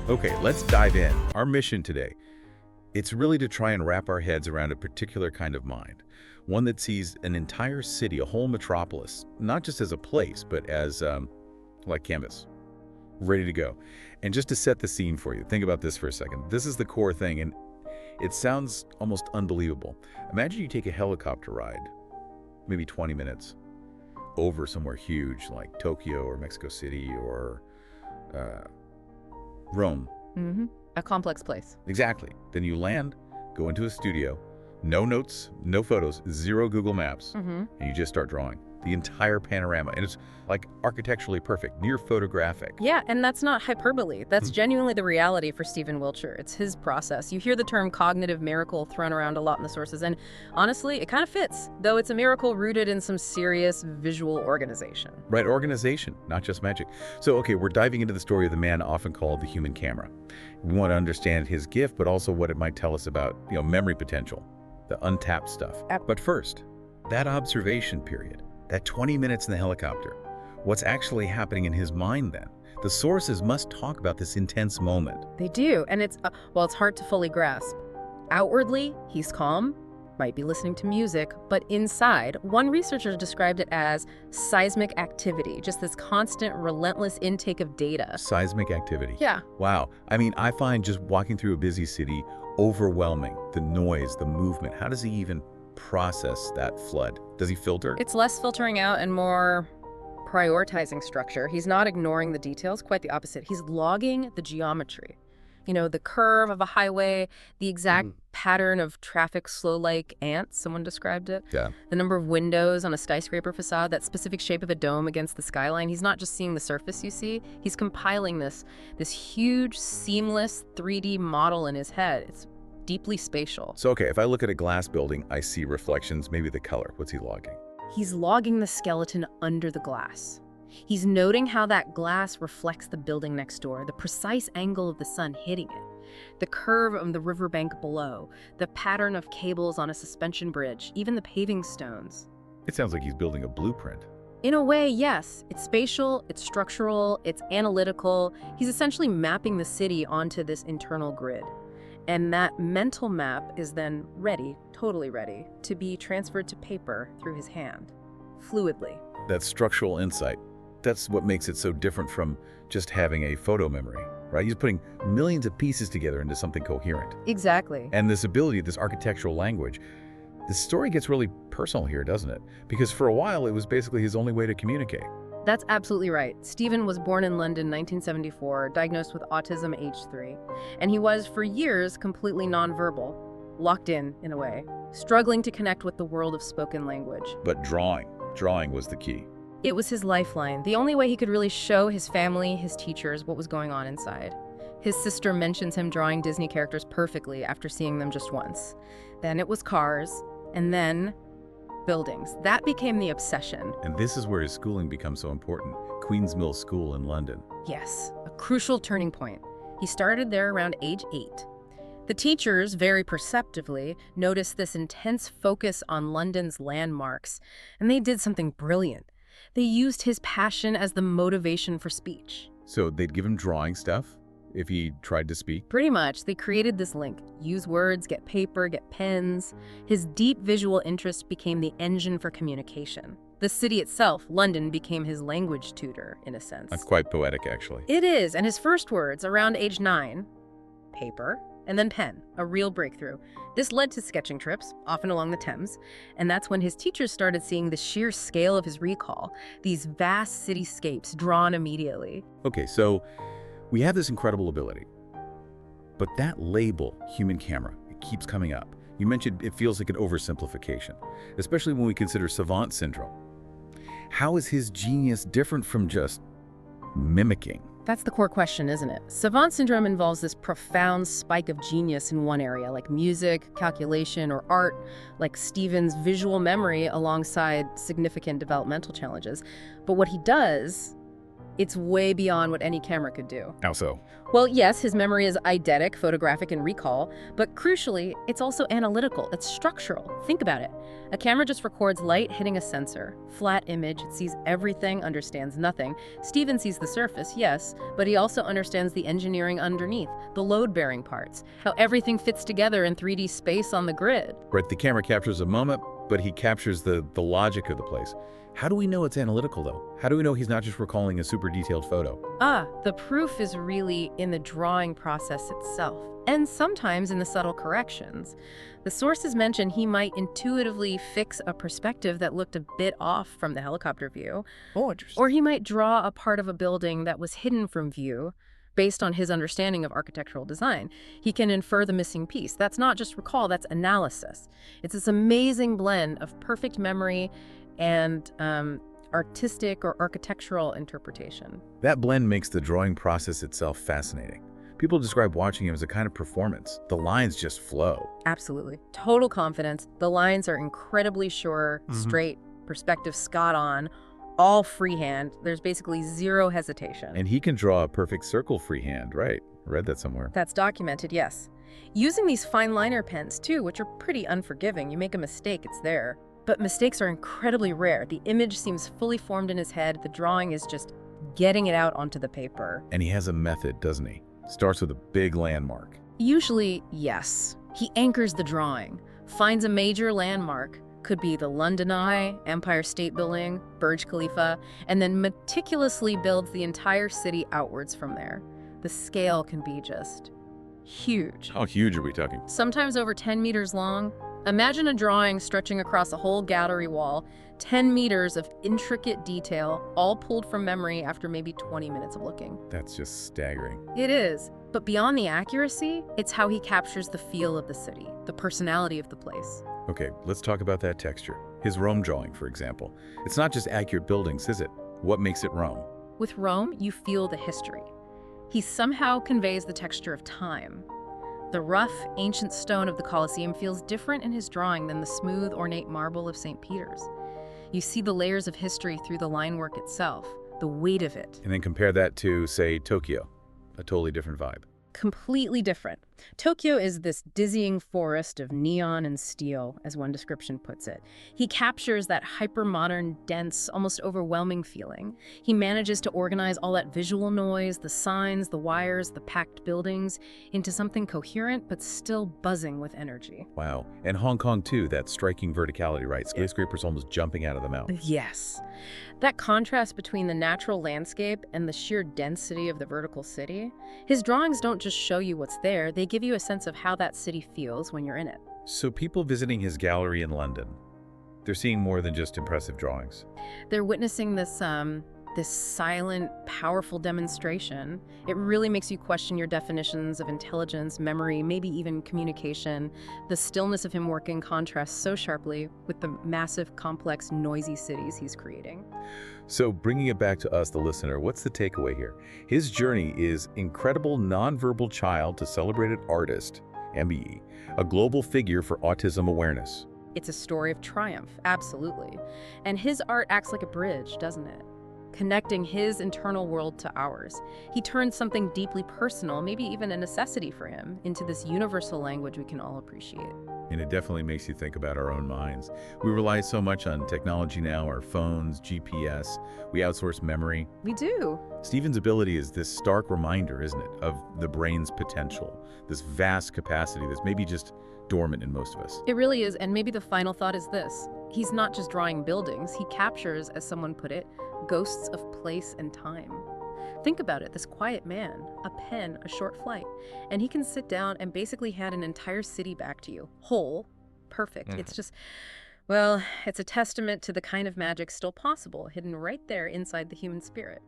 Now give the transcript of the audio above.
Okay, let's dive in. Our mission today, it's really to try and wrap our heads around a particular kind of mind, one that sees an entire city, a whole metropolis, not just as a place, but as like canvas, ready to go. And just to set the scene for you, think about this for a second. This is the core thing, and it sounds almost unbelievable. Imagine you take a helicopter ride, maybe 20 minutes, over somewhere huge like Tokyo or Mexico City or Rome. A complex place. Exactly. Then you land, go into a studio, no notes, no photos, zero Google Maps, and you just start drawing the entire panorama. And it's like architecturally perfect, near photographic. Yeah, and that's not hyperbole. That's genuinely the reality for Stephen Wiltshire. It's his process. You hear the term cognitive miracle thrown around a lot in the sources, and honestly, it kind of fits, though it's a miracle rooted in some serious visual organization. Right, organization, not just magic. So, okay, we're diving into the story of the man often called the human camera. We want to understand his gift, but also what it might tell us about, memory potential, the untapped stuff. But first, that observation period, that 20 minutes in the helicopter, what's actually happening in his mind then? The sources must talk about this intense moment. They do, and it's hard to fully grasp. Outwardly, he's calm, might be listening to music, but inside, one researcher described it as seismic activity, just this constant, relentless intake of data. Seismic activity. Yeah. Wow. I mean, I find just walking through a busy city overwhelming. The noise, the movement. How does he even process that flood? Does he filter? It's less filtering out and more prioritizing structure. He's not ignoring the details, quite the opposite. He's logging the geometry. The curve of a highway, the exact pattern of traffic slow like ants, someone described it. Yeah. The number of windows on a skyscraper facade, that specific shape of a dome against the skyline. He's not just seeing the surface you see, he's compiling this huge, seamless 3D model in his head. It's deeply spatial. So, okay, if I look at a glass building, I see reflections, maybe the color. What's he logging? He's logging the skeleton under the glass. He's noting how that glass reflects the building next door, the precise angle of the sun hitting it, the curve of the riverbank below, the pattern of cables on a suspension bridge, even the paving stones. It sounds like he's building a blueprint. In a way, yes. It's spatial, it's structural, it's analytical. He's essentially mapping the city onto this internal grid. And that mental map is then ready, totally ready, to be transferred to paper through his hand, fluidly. That structural insight. That's what makes it so different from just having a photo memory, right? He's putting millions of pieces together into something coherent. Exactly. And this ability, this architectural language, the story gets really personal here, doesn't it? Because for a while, it was basically his only way to communicate. That's absolutely right. Stephen was born in London in 1974, diagnosed with autism age 3. And he was, for years, completely nonverbal, locked in a way, struggling to connect with the world of spoken language. But drawing was the key. It was his lifeline, the only way he could really show his family, his teachers, what was going on inside. His sister mentions him drawing Disney characters perfectly after seeing them just once. Then it was cars, and then buildings. That became the obsession. And this is where his schooling becomes so important. Queen's Mill School in London. Yes, a crucial turning point. He started there around age 8. The teachers, very perceptively, noticed this intense focus on London's landmarks, and they did something brilliant. They used his passion as the motivation for speech. So they'd give him drawing stuff if he tried to speak? Pretty much. They created this link. Use words, get paper, get pens. His deep visual interest became the engine for communication. The city itself, London, became his language tutor, in a sense. That's quite poetic, actually. It is, and his first words, around age 9, paper, and then pen, a real breakthrough. This led to sketching trips, often along the Thames, and that's when his teachers started seeing the sheer scale of his recall, these vast cityscapes drawn immediately. Okay, so we have this incredible ability, but that label, human camera, it keeps coming up. You mentioned it feels like an oversimplification, especially when we consider Savant syndrome. How is his genius different from just mimicking? That's the core question, isn't it? Savant syndrome involves this profound spike of genius in one area, like music, calculation, or art, like Stephen's visual memory alongside significant developmental challenges. But what he does It's way beyond what any camera could do. How so? Well, yes, his memory is eidetic, photographic, and recall, but crucially, it's also analytical. It's structural. Think about it. A camera just records light hitting a sensor. Flat image, it sees everything, understands nothing. Stephen sees the surface, yes, but he also understands the engineering underneath, the load-bearing parts, how everything fits together in 3D space on the grid. Right, the camera captures a moment, but he captures the logic of the place. How do we know it's analytical, though? How do we know he's not just recalling a super detailed photo? The proof is really in the drawing process itself, and sometimes in the subtle corrections. The sources mention he might intuitively fix a perspective that looked a bit off from the helicopter view. Oh, interesting. Or he might draw a part of a building that was hidden from view based on his understanding of architectural design. He can infer the missing piece. That's not just recall, that's analysis. It's this amazing blend of perfect memory and artistic or architectural interpretation. That blend makes the drawing process itself fascinating. People describe watching him as a kind of performance. The lines just flow. Absolutely. Total confidence. The lines are incredibly sure, straight, perspective spot on, all freehand. There's basically zero hesitation. And he can draw a perfect circle freehand, right? I read that somewhere. That's documented, yes. Using these fine liner pens, too, which are pretty unforgiving. You make a mistake, it's there. But mistakes are incredibly rare. The image seems fully formed in his head. The drawing is just getting it out onto the paper. And he has a method, doesn't he? Starts with a big landmark. Usually, yes. He anchors the drawing, finds a major landmark, could be the London Eye, Empire State Building, Burj Khalifa, and then meticulously builds the entire city outwards from there. The scale can be just huge. How huge are we talking? Sometimes over 10 meters long. Imagine a drawing stretching across a whole gallery wall, 10 meters of intricate detail, all pulled from memory after maybe 20 minutes of looking. That's just staggering. It is. But beyond the accuracy, it's how he captures the feel of the city, the personality of the place. Okay, let's talk about that texture. His Rome drawing, for example. It's not just accurate buildings, is it? What makes it Rome? With Rome, you feel the history. He somehow conveys the texture of time. The rough, ancient stone of the Colosseum feels different in his drawing than the smooth, ornate marble of St. Peter's. You see the layers of history through the line work itself, the weight of it. And then compare that to, say, Tokyo. A totally different vibe. Completely different. Tokyo is this dizzying forest of neon and steel, as one description puts it. He captures that hyper-modern, dense, almost overwhelming feeling. He manages to organize all that visual noise, the signs, the wires, the packed buildings, into something coherent but still buzzing with energy. Wow. And Hong Kong, too, that striking verticality, right? Skyscrapers almost jumping out of the mountain. Yes. That contrast between the natural landscape and the sheer density of the vertical city. His drawings don't just show you what's there, they give you a sense of how that city feels when you're in it. So people visiting his gallery in London, they're seeing more than just impressive drawings. They're witnessing this silent, powerful demonstration. It really makes you question your definitions of intelligence, memory, maybe even communication. The stillness of him working contrasts so sharply with the massive, complex, noisy cities he's creating. So bringing it back to us, the listener, what's the takeaway here? His journey is incredible nonverbal child to celebrated artist, MBE, a global figure for autism awareness. It's a story of triumph, absolutely. And his art acts like a bridge, doesn't it? Connecting his internal world to ours. He turns something deeply personal, maybe even a necessity for him, into this universal language we can all appreciate. And it definitely makes you think about our own minds. We rely so much on technology now, our phones, GPS. We outsource memory. We do. Stephen's ability is this stark reminder, isn't it, of the brain's potential, this vast capacity that's maybe just dormant in most of us. It really is, and maybe the final thought is this. He's not just drawing buildings, he captures, as someone put it, ghosts of place and time. Think about it, this quiet man, a pen, a short flight, and he can sit down and basically hand an entire city back to you, whole, perfect. It's just, well, it's a testament to the kind of magic still possible, hidden right there inside the human spirit.